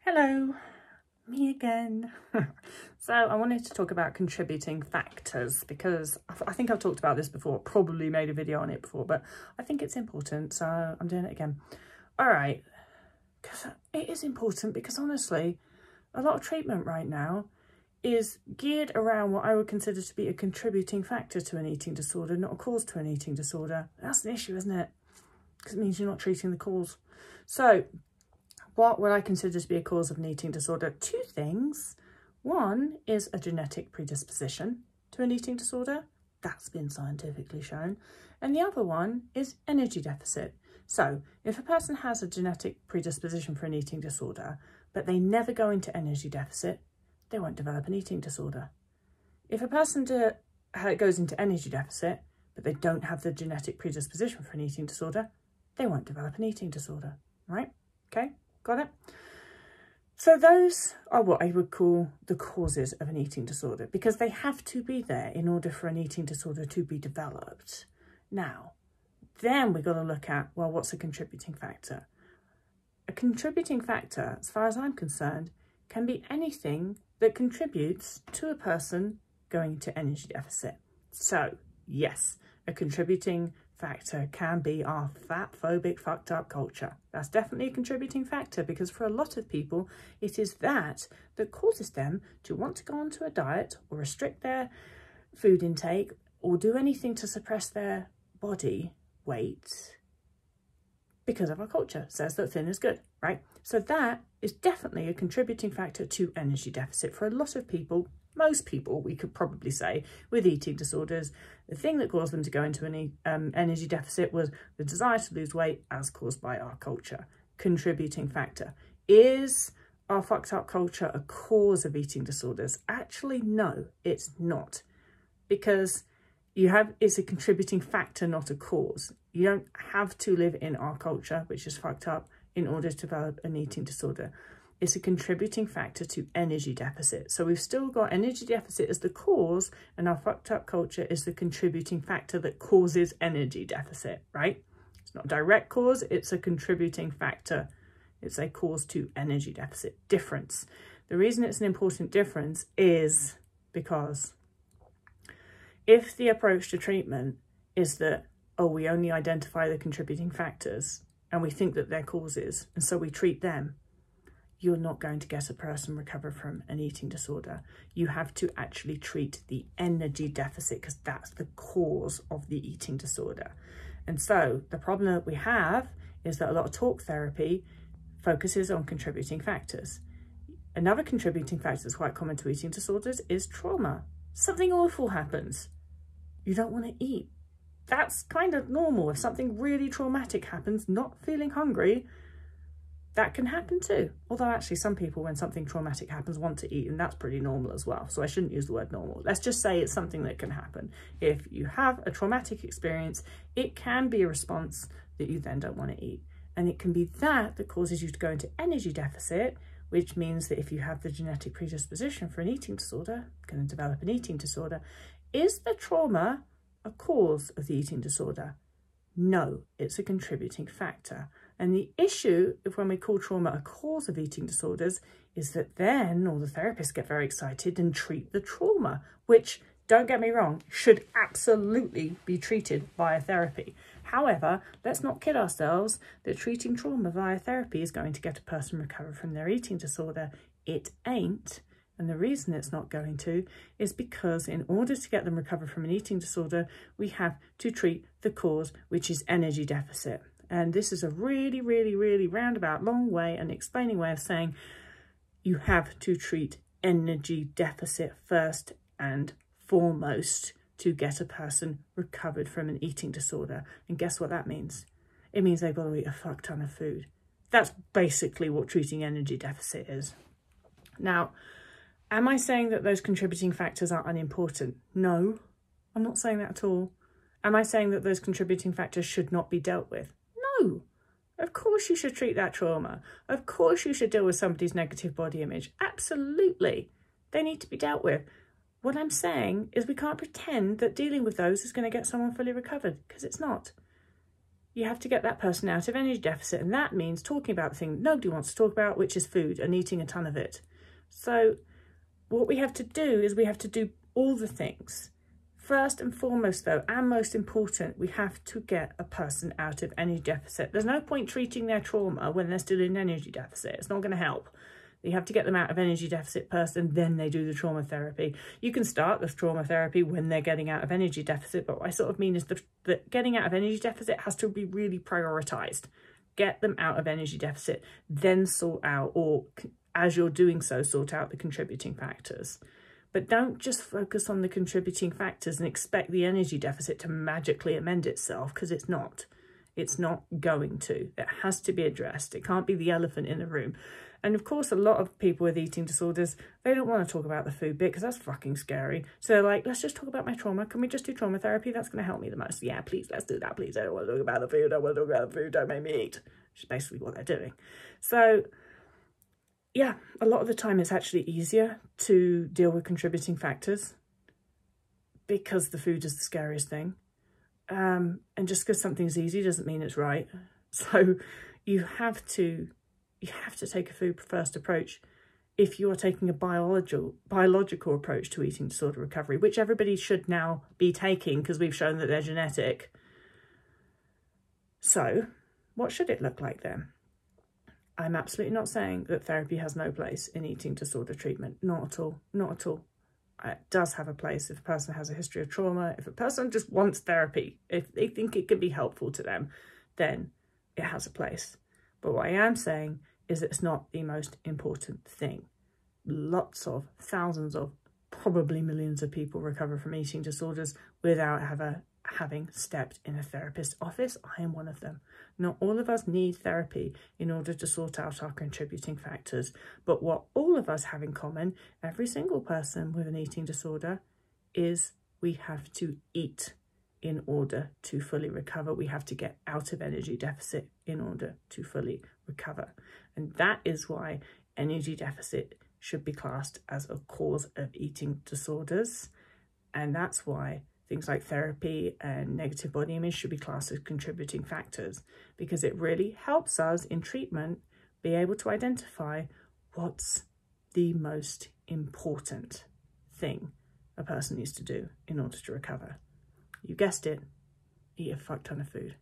Hello, me again. So I wanted to talk about contributing factors because I think I've talked about this before, probably made a video on it before, but I think it's important, so I'm doing it again. All right, because it is important because honestly, a lot of treatment right now is geared around what I would consider to be a contributing factor to an eating disorder, not a cause to an eating disorder. That's an issue, isn't it? Because it means you're not treating the cause. So what would I consider to be a cause of an eating disorder? Two things. One is a genetic predisposition to an eating disorder. That's been scientifically shown. And the other one is energy deficit. So if a person has a genetic predisposition for an eating disorder, but they never go into energy deficit, they won't develop an eating disorder. If a person goes into energy deficit, but they don't have the genetic predisposition for an eating disorder, they won't develop an eating disorder, right? Okay, got it? So those are what I would call the causes of an eating disorder because they have to be there in order for an eating disorder to be developed. Now, then we've got to look at, well, what's a contributing factor? A contributing factor, as far as I'm concerned, can be anything that contributes to a person going into energy deficit. So, yes, a contributing factor can be our fat-phobic, fucked up culture. That's definitely a contributing factor because for a lot of people, it is that causes them to want to go onto a diet or restrict their food intake or do anything to suppress their body weight because of our culture says that thin is good, right? So that is definitely a contributing factor to energy deficit. For a lot of people, most people, we could probably say, with eating disorders, the thing that caused them to go into an energy deficit was the desire to lose weight as caused by our culture. Contributing factor. Is our fucked up culture a cause of eating disorders? Actually, no, it's not. Because it's a contributing factor, not a cause. You don't have to live in our culture, which is fucked up, in order to develop an eating disorder. It's a contributing factor to energy deficit. So we've still got energy deficit as the cause and our fucked up culture is the contributing factor that causes energy deficit, right? It's not a direct cause, it's a contributing factor. It's a cause to energy deficit. Difference. The reason it's an important difference is because if the approach to treatment is that, oh, we only identify the contributing factors and we think that they're causes, and so we treat them, you're not going to get a person recover from an eating disorder. You have to actually treat the energy deficit because that's the cause of the eating disorder. And so the problem that we have is that a lot of talk therapy focuses on contributing factors. Another contributing factor that's quite common to eating disorders is trauma. Something awful happens. You don't want to eat. That's kind of normal. If something really traumatic happens, not feeling hungry, that can happen too. Although actually some people, when something traumatic happens, want to eat, and that's pretty normal as well. So I shouldn't use the word normal. Let's just say it's something that can happen. If you have a traumatic experience, it can be a response that you then don't want to eat. And it can be that causes you to go into energy deficit, which means that if you have the genetic predisposition for an eating disorder, going to develop an eating disorder. Is the trauma a cause of the eating disorder? No, it's a contributing factor. And the issue of when we call trauma a cause of eating disorders is that then all the therapists get very excited and treat the trauma, which, don't get me wrong, should absolutely be treated via therapy. However, let's not kid ourselves that treating trauma via therapy is going to get a person recover from their eating disorder. It ain't. And the reason it's not going to is because in order to get them recovered from an eating disorder, we have to treat the cause, which is energy deficit. And this is a really, really, really roundabout, long way and explaining way of saying you have to treat energy deficit first and foremost to get a person recovered from an eating disorder. And guess what that means? It means they've got to eat a fuck ton of food. That's basically what treating energy deficit is. Now, am I saying that those contributing factors are unimportant? No, I'm not saying that at all. Am I saying that those contributing factors should not be dealt with? No. Of course you should treat that trauma. Of course you should deal with somebody's negative body image. Absolutely. They need to be dealt with. What I'm saying is we can't pretend that dealing with those is going to get someone fully recovered, because it's not. you have to get that person out of energy deficit, and that means talking about the thing nobody wants to talk about, which is food, and eating a ton of it. So what we have to do is we have to do all the things. First and foremost though, and most important, we have to get a person out of energy deficit. There's no point treating their trauma when they're still in energy deficit. It's not going to help. You have to get them out of energy deficit first, and then they do the trauma therapy. You can start the trauma therapy when they're getting out of energy deficit, but what I sort of mean is that getting out of energy deficit has to be really prioritized. Get them out of energy deficit, then sort out, or as you're doing so, sort out the contributing factors. But don't just focus on the contributing factors and expect the energy deficit to magically amend itself, because it's not. It's not going to. It has to be addressed. It can't be the elephant in the room. And of course, a lot of people with eating disorders, they don't want to talk about the food bit because that's fucking scary. So they're like, let's just talk about my trauma. Can we just do trauma therapy? That's going to help me the most. Yeah, please, let's do that. Please, I don't want to talk about the food. I don't want to talk about the food. Don't make me eat. Which is basically what they're doing. So yeah, a lot of the time it's actually easier to deal with contributing factors because the food is the scariest thing. And just because something's easy doesn't mean it's right. So you have to take a food first approach if you are taking a biological approach to eating disorder recovery, which everybody should now be taking because we've shown that they're genetic. So what should it look like then? I'm absolutely not saying that therapy has no place in eating disorder treatment. Not at all. Not at all. It does have a place if a person has a history of trauma. If a person just wants therapy, if they think it can be helpful to them, then it has a place. But what I am saying is that it's not the most important thing. Lots of, thousands of, probably millions of people recover from eating disorders without having stepped in a therapist's office. I am one of them. Not all of us need therapy in order to sort out our contributing factors. But what all of us have in common, every single person with an eating disorder, is we have to eat in order to fully recover. We have to get out of energy deficit in order to fully recover. And that is why energy deficit should be classed as a cause of eating disorders. And that's why things like therapy and negative body image should be classed as contributing factors, because it really helps us in treatment be able to identify what's the most important thing a person needs to do in order to recover. You guessed it, eat a fuck ton of food.